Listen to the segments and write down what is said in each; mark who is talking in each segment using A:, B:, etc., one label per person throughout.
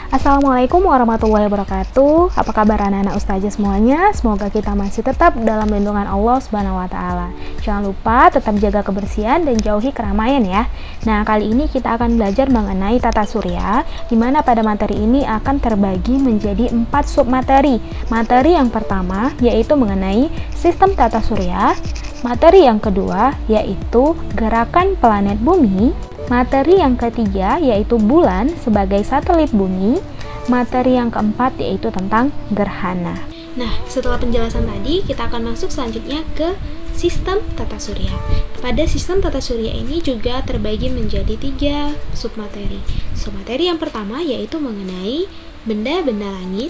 A: Assalamualaikum warahmatullahi wabarakatuh. Apa kabar anak-anak ustazah semuanya? Semoga kita masih tetap dalam lindungan Allah Subhanahu wa taala. Jangan lupa tetap jaga kebersihan dan jauhi keramaian ya. Nah, kali ini kita akan belajar mengenai tata surya, di mana pada materi ini akan terbagi menjadi 4 submateri. Materi yang pertama yaitu mengenai sistem tata surya. Materi yang kedua yaitu gerakan planet bumi. Materi yang ketiga yaitu bulan sebagai satelit bumi. Materi yang keempat yaitu tentang gerhana. Nah, setelah penjelasan tadi, kita akan masuk selanjutnya ke sistem tata surya. Pada sistem tata surya ini juga terbagi menjadi 3 submateri. Submateri yang pertama yaitu mengenai benda-benda langit.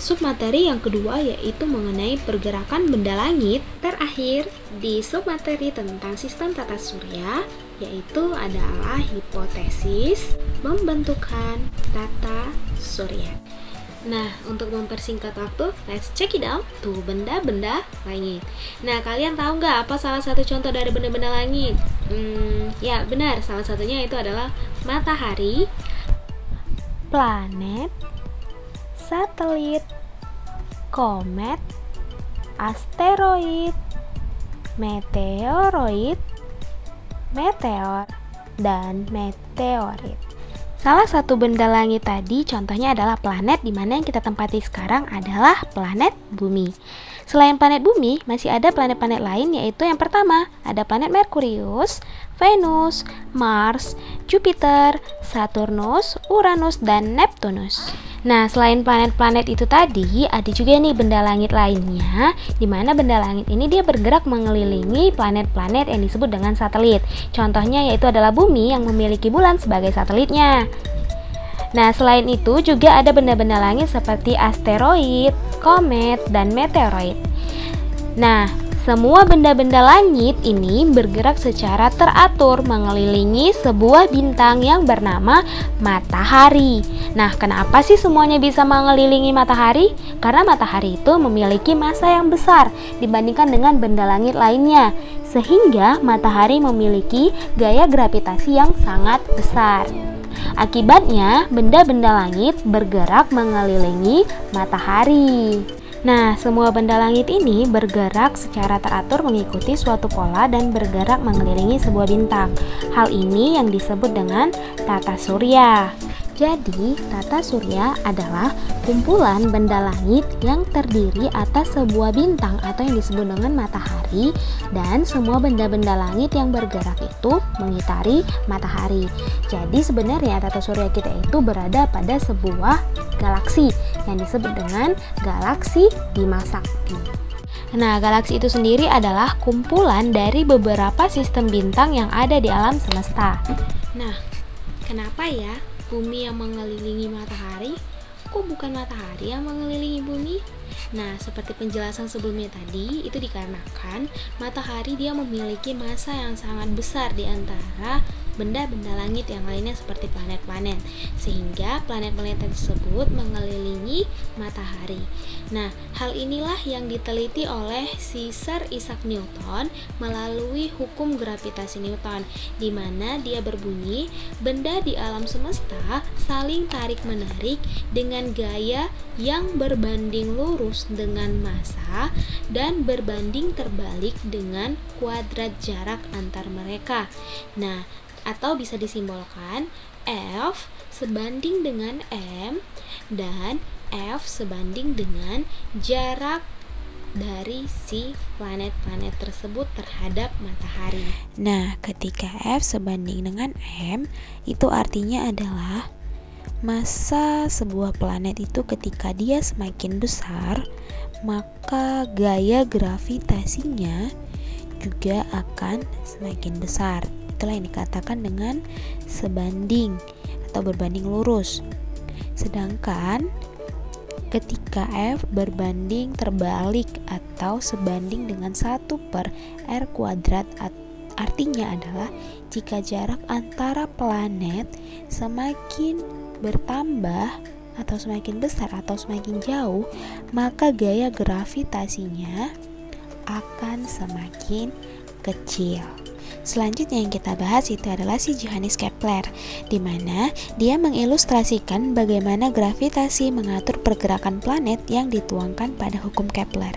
A: Submateri yang kedua yaitu mengenai pergerakan benda langit. Terakhir, di submateri tentang sistem tata surya yaitu adalah hipotesis pembentukan tata surya. Nah, untuk mempersingkat waktu, let's check it out. Tuh, benda-benda langit. Nah, kalian tahu nggak apa salah satu contoh dari benda-benda langit? Ya, benar. Salah satunya itu adalah matahari, planet, satelit, komet, asteroid, meteoroid, meteor, dan meteorit. Salah satu benda langit tadi contohnya adalah planet, di mana yang kita tempati sekarang adalah planet bumi. Selain planet bumi, masih ada planet-planet lain, yaitu yang pertama ada planet Merkurius, Venus, Mars, Jupiter, Saturnus, Uranus, dan Neptunus. Nah, selain planet-planet itu tadi, ada juga nih benda langit lainnya, di mana benda langit ini dia bergerak mengelilingi planet-planet yang disebut dengan satelit. Contohnya yaitu adalah bumi yang memiliki bulan sebagai satelitnya. Nah, selain itu juga ada benda-benda langit seperti asteroid, komet, dan meteoroid. Nah, semua benda-benda langit ini bergerak secara teratur mengelilingi sebuah bintang yang bernama matahari. Nah, kenapa sih semuanya bisa mengelilingi matahari? Karena matahari itu memiliki massa yang besar dibandingkan dengan benda langit lainnya, sehingga matahari memiliki gaya gravitasi yang sangat besar. Akibatnya, benda-benda langit bergerak mengelilingi matahari. Nah, semua benda langit ini bergerak secara teratur mengikuti suatu pola dan bergerak mengelilingi sebuah bintang. Hal ini yang disebut dengan tata surya. Jadi, tata surya adalah kumpulan benda langit yang terdiri atas sebuah bintang atau yang disebut dengan matahari, dan semua benda-benda langit yang bergerak itu mengitari matahari. Jadi sebenarnya tata surya kita itu berada pada sebuah galaksi yang disebut dengan galaksi Bima Sakti. Nah, galaksi itu sendiri adalah kumpulan dari beberapa sistem bintang yang ada di alam semesta. Nah, kenapa ya bumi yang mengelilingi matahari? Kok bukan matahari yang mengelilingi bumi? Nah, seperti penjelasan sebelumnya tadi, itu dikarenakan matahari dia memiliki massa yang sangat besar di antara benda-benda langit yang lainnya seperti planet-planet, sehingga planet-planet tersebut mengelilingi matahari. Nah, hal inilah yang diteliti oleh Sir Isaac Newton melalui hukum gravitasi Newton, di mana dia berbunyi, benda di alam semesta saling tarik-menarik dengan gaya yang berbanding lurus dengan massa dan berbanding terbalik dengan kuadrat jarak antar mereka. Nah, atau bisa disimbolkan F sebanding dengan M dan F sebanding dengan jarak dari si planet-planet tersebut terhadap matahari. Nah, ketika F sebanding dengan M, itu artinya adalah massa sebuah planet itu ketika dia semakin besar, maka gaya gravitasinya juga akan semakin besar. Itulah yang dikatakan dengan sebanding atau berbanding lurus. Sedangkan ketika F berbanding terbalik atau sebanding dengan 1/r², artinya adalah jika jarak antara planet semakin bertambah atau semakin besar atau semakin jauh, maka gaya gravitasinya akan semakin kecil. Selanjutnya yang kita bahas itu adalah si Johannes Kepler, di mana dia mengilustrasikan bagaimana gravitasi mengatur pergerakan planet yang dituangkan pada hukum Kepler.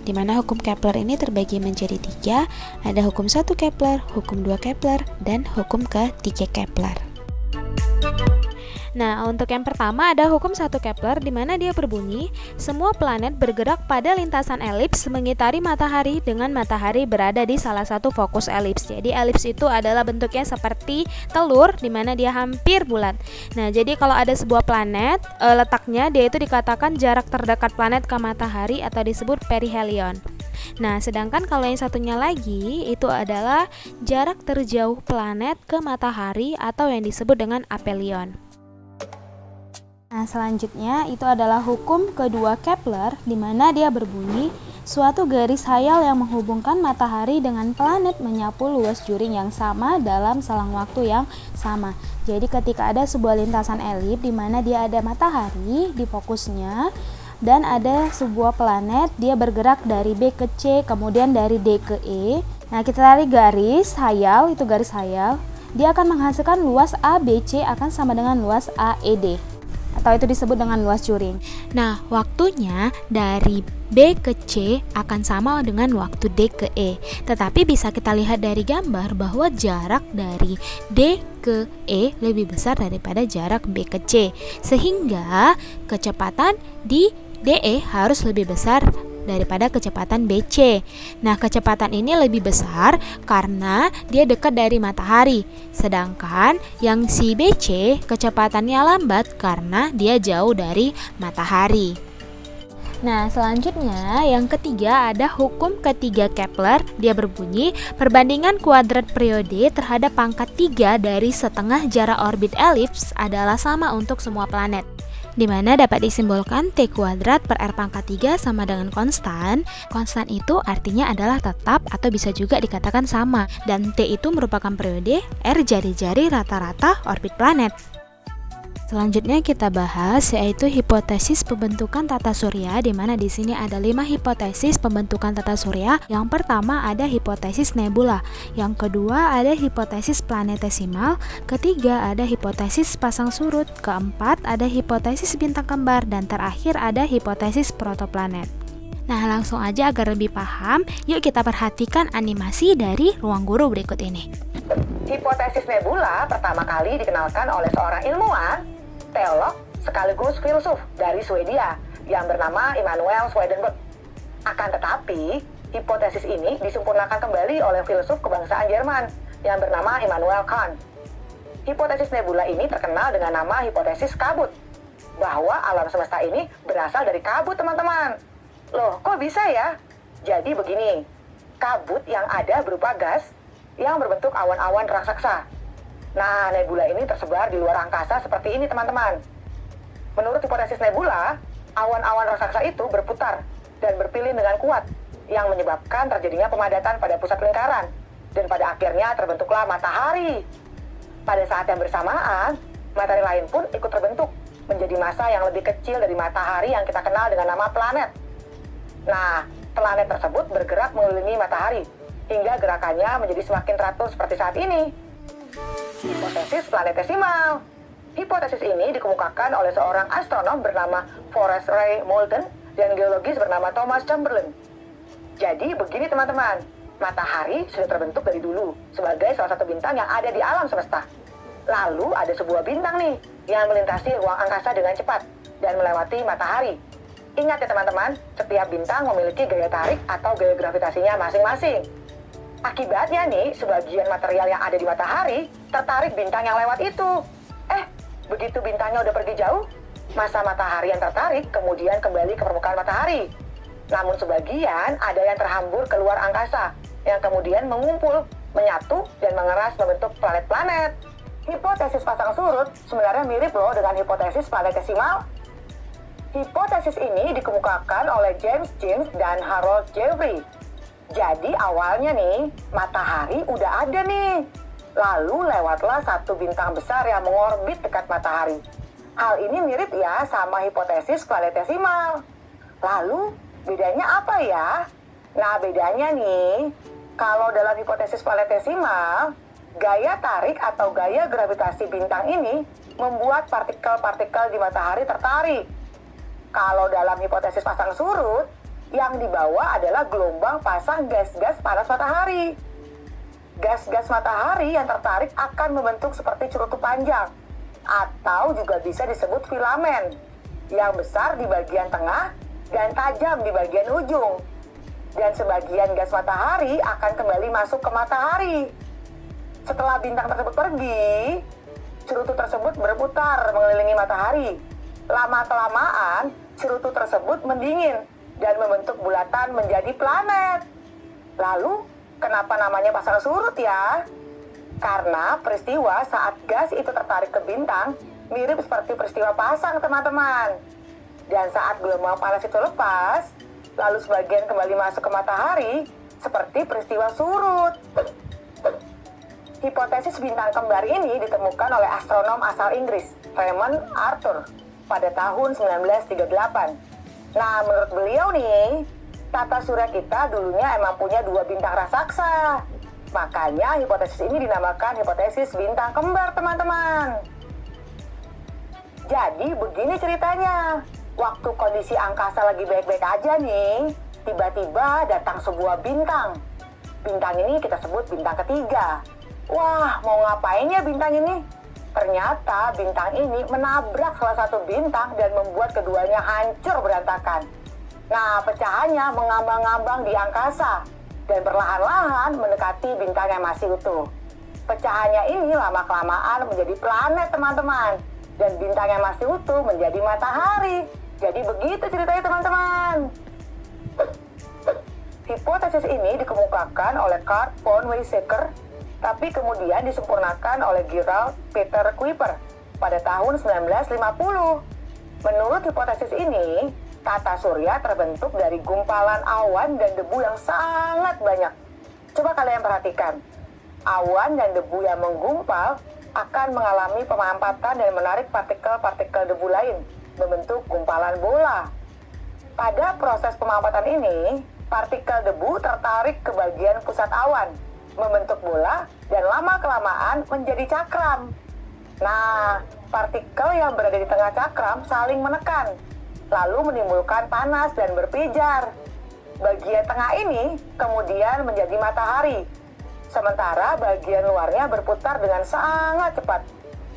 A: Di mana hukum Kepler ini terbagi menjadi 3, ada hukum 1 Kepler, hukum 2 Kepler, dan hukum ke-3 Kepler. Nah, untuk yang pertama ada hukum 1 Kepler, di mana dia berbunyi, semua planet bergerak pada lintasan elips mengitari matahari dengan matahari berada di salah satu fokus elips. Jadi elips itu adalah bentuknya seperti telur, di mana dia hampir bulat. Nah, jadi kalau ada sebuah planet, letaknya dia itu dikatakan jarak terdekat planet ke matahari atau disebut perihelion. Nah, sedangkan kalau yang satunya lagi itu adalah jarak terjauh planet ke matahari atau yang disebut dengan aphelion. Nah, selanjutnya itu adalah hukum kedua Kepler, di mana dia berbunyi, suatu garis hayal yang menghubungkan matahari dengan planet menyapu luas juring yang sama dalam selang waktu yang sama. Jadi ketika ada sebuah lintasan elip di mana dia ada matahari di fokusnya dan ada sebuah planet, dia bergerak dari B ke C, kemudian dari D ke E. Nah, kita tarik garis hayal, itu garis hayal, dia akan menghasilkan luas ABC akan sama dengan luas AED, atau itu disebut dengan luas juring. Nah, waktunya dari B ke C akan sama dengan waktu D ke E. Tetapi bisa kita lihat dari gambar bahwa jarak dari D ke E lebih besar daripada jarak B ke C, sehingga kecepatan di DE harus lebih besar daripada kecepatan BC. Nah, kecepatan ini lebih besar karena dia dekat dari matahari. Sedangkan yang si BC kecepatannya lambat karena dia jauh dari matahari. Nah, selanjutnya yang ketiga ada hukum ketiga Kepler. Dia berbunyi, perbandingan kuadrat periode terhadap pangkat 3 dari setengah jarak orbit elips adalah sama untuk semua planet, di mana dapat disimbolkan T kuadrat per R pangkat 3 sama dengan konstan. Konstan itu artinya adalah tetap atau bisa juga dikatakan sama, dan T itu merupakan periode, R jari-jari rata-rata orbit planet. Selanjutnya kita bahas yaitu hipotesis pembentukan tata surya, di mana di sini ada 5 hipotesis pembentukan tata surya. Yang pertama ada hipotesis nebula, yang kedua ada hipotesis planetesimal, ketiga ada hipotesis pasang surut, keempat ada hipotesis bintang kembar, dan terakhir ada hipotesis protoplanet. Nah, langsung aja agar lebih paham, yuk kita perhatikan animasi dari ruang guru berikut ini.
B: Hipotesis nebula pertama kali dikenalkan oleh seorang ilmuwan, teolog, sekaligus filsuf dari Swedia yang bernama Immanuel Swedenborg. Akan tetapi, hipotesis ini disempurnakan kembali oleh filsuf kebangsaan Jerman yang bernama Immanuel Kant. Hipotesis nebula ini terkenal dengan nama hipotesis kabut, bahwa alam semesta ini berasal dari kabut, teman-teman. Loh, kok bisa ya? Jadi begini, kabut yang ada berupa gas yang berbentuk awan-awan raksasa. Nah, nebula ini tersebar di luar angkasa seperti ini, teman-teman. Menurut hipotesis nebula, awan-awan raksasa itu berputar dan berpilih dengan kuat, yang menyebabkan terjadinya pemadatan pada pusat lingkaran, dan pada akhirnya terbentuklah matahari. Pada saat yang bersamaan, matahari lain pun ikut terbentuk, menjadi massa yang lebih kecil dari matahari yang kita kenal dengan nama planet. Nah, planet tersebut bergerak mengelilingi matahari, hingga gerakannya menjadi semakin teratur seperti saat ini. Hipotesis planetesimal. Hipotesis ini dikemukakan oleh seorang astronom bernama Forrest Ray Moulton dan geologis bernama Thomas Chamberlain. Jadi begini, teman-teman, matahari sudah terbentuk dari dulu sebagai salah satu bintang yang ada di alam semesta. Lalu ada sebuah bintang nih yang melintasi ruang angkasa dengan cepat dan melewati matahari. Ingat ya teman-teman, setiap bintang memiliki gaya tarik atau gaya gravitasinya masing-masing. Akibatnya nih, sebagian material yang ada di matahari tertarik bintang yang lewat itu. Begitu bintangnya udah pergi jauh, massa matahari yang tertarik kemudian kembali ke permukaan matahari. Namun sebagian ada yang terhambur keluar angkasa, yang kemudian mengumpul, menyatu, dan mengeras membentuk planet-planet. Hipotesis pasang surut sebenarnya mirip loh dengan hipotesis planetesimal. Hipotesis ini dikemukakan oleh James Jeans dan Harold Jeffrey. Jadi awalnya nih, matahari udah ada nih. Lalu lewatlah satu bintang besar yang mengorbit dekat matahari. Hal ini mirip ya sama hipotesis planetesimal. Lalu bedanya apa ya? Nah, bedanya nih, Kalau dalam hipotesis planetesimal, gaya tarik atau gaya gravitasi bintang ini membuat partikel-partikel di matahari tertarik. Kalau dalam hipotesis pasang surut, yang dibawa adalah gelombang pasang gas-gas panas matahari. Gas-gas matahari yang tertarik akan membentuk seperti cerutu panjang, atau juga bisa disebut filamen, yang besar di bagian tengah dan tajam di bagian ujung. Dan sebagian gas matahari akan kembali masuk ke matahari. Setelah bintang tersebut pergi, cerutu tersebut berputar mengelilingi matahari. Lama-kelamaan, cerutu tersebut mendingin dan membentuk bulatan menjadi planet. Lalu, kenapa namanya pasang surut ya? Karena peristiwa saat gas itu tertarik ke bintang mirip seperti peristiwa pasang, teman-teman. Dan saat gelombang panas itu lepas, lalu sebagian kembali masuk ke matahari, seperti peristiwa surut. Hipotesis bintang kembar ini ditemukan oleh astronom asal Inggris, Raymond Arthur, pada tahun 1938. Nah, menurut beliau nih, tata surya kita dulunya emang punya 2 bintang raksasa. Makanya hipotesis ini dinamakan hipotesis bintang kembar, teman-teman. Jadi begini ceritanya. Waktu kondisi angkasa lagi baik-baik aja nih, tiba-tiba datang sebuah bintang. Bintang ini kita sebut bintang ketiga. Wah, mau ngapain ya bintang ini? Ternyata bintang ini menabrak salah satu bintang dan membuat keduanya hancur berantakan. Nah, pecahannya mengambang-ngambang di angkasa dan perlahan-lahan mendekati bintang yang masih utuh. Pecahannya ini lama-kelamaan menjadi planet, teman-teman. Dan bintang yang masih utuh menjadi matahari. Jadi begitu ceritanya, teman-teman. Hipotesis ini dikemukakan oleh Kurt von Weizsäcker, tapi kemudian disempurnakan oleh Gerald Peter Kuiper pada tahun 1950. Menurut hipotesis ini, tata surya terbentuk dari gumpalan awan dan debu yang sangat banyak. Coba kalian perhatikan, awan dan debu yang menggumpal akan mengalami pemampatan dan menarik partikel-partikel debu lain, membentuk gumpalan bola. Pada proses pemampatan ini, partikel debu tertarik ke bagian pusat awan, membentuk bola, dan lama-kelamaan menjadi cakram. Nah, partikel yang berada di tengah cakram saling menekan, lalu menimbulkan panas dan berpijar. Bagian tengah ini kemudian menjadi matahari, sementara bagian luarnya berputar dengan sangat cepat,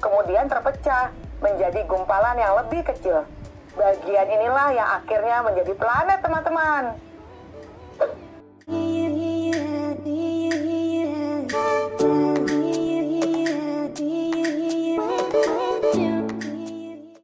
B: kemudian terpecah menjadi gumpalan yang lebih kecil. Bagian inilah yang akhirnya menjadi planet, teman-teman.